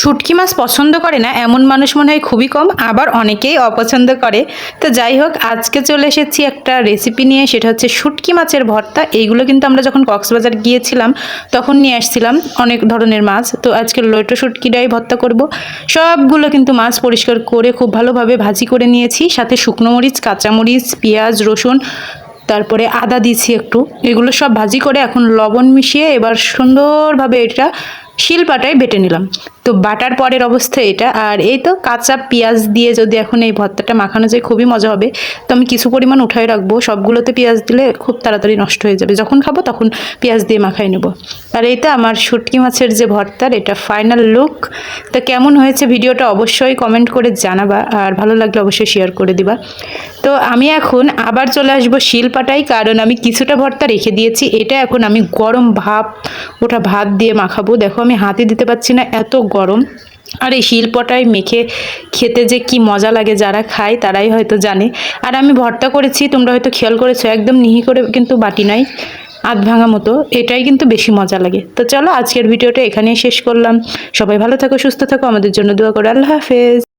শুটকি মাছ পছন্দ করে না এমন মানুষ মনে হয় খুবই কম, আবার অনেকেই অপছন্দ করে। তো যাই হোক, আজকে চলে এসেছি একটা রেসিপি নিয়ে, সেটা হচ্ছে শুটকি মাছের ভর্তা। এইগুলো কিন্তু আমরা যখন কক্সবাজার গিয়েছিলাম তখন নিয়ে আসছিলাম অনেক ধরনের মাছ। তো আজকে লইটো শুটকিটাই ভর্তা করব। সবগুলো কিন্তু মাছ পরিষ্কার করে খুব ভালোভাবে ভাজি করে নিয়েছি, সাথে শুকনো মরিচ, কাঁচামরিচ, পেঁয়াজ, রসুন, তারপরে আদা দিয়েছি একটু। এগুলো সব ভাজি করে এখন লবণ মিশিয়ে এবার সুন্দরভাবে এটা শিলপাটায় বেটে নিলাম। তো বাটার পরের অবস্থা এটা। আর এই তো কাঁচা পেঁয়াজ দিয়ে যদি এখন এই ভর্তাটা মাখানো যায় খুবই মজা হবে। তো আমি কিছু পরিমাণ উঠাই রাখবো, সবগুলোতে পেঁয়াজ দিলে খুব তাড়াতাড়ি নষ্ট হয়ে যাবে, যখন খাবো তখন পেঁয়াজ দিয়ে মাখাই নেব। আর এই তো আমার শুটকি মাছের যে ভর্তার এটা ফাইনাল লুক। তো কেমন হয়েছে ভিডিওটা অবশ্যই কমেন্ট করে জানাবা, আর ভালো লাগলে অবশ্যই শেয়ার করে দিবা। তো আমি এখন আবার চলে আসবো শিলপাটায়, কারণ আমি কিছুটা ভর্তা রেখে দিয়েছি। এটা এখন আমি গরম ওটা ভাত দিয়ে মাখাবো। দেখো আমি হাতে দিতে পারছি না, এত গরম। আর এই শিলপাটায় মেখে খেতে যে কি মজা লাগে, যারা খায় তারাই হয়তো জানে। আর আমি ভর্তা করেছি, তোমরা হয়তো খেয়াল করেছো, একদম মিহি করে কিন্তু বাটি নাই, আধ ভাঙা মতো। এটাই কিন্তু বেশি মজা লাগে। তো চলো আজকের ভিডিওটা এখানেই শেষ করলাম। সবাই ভালো থাকো, সুস্থ থাকো, আমাদের জন্য দোয়া করো। আল্লাহ হাফেজ।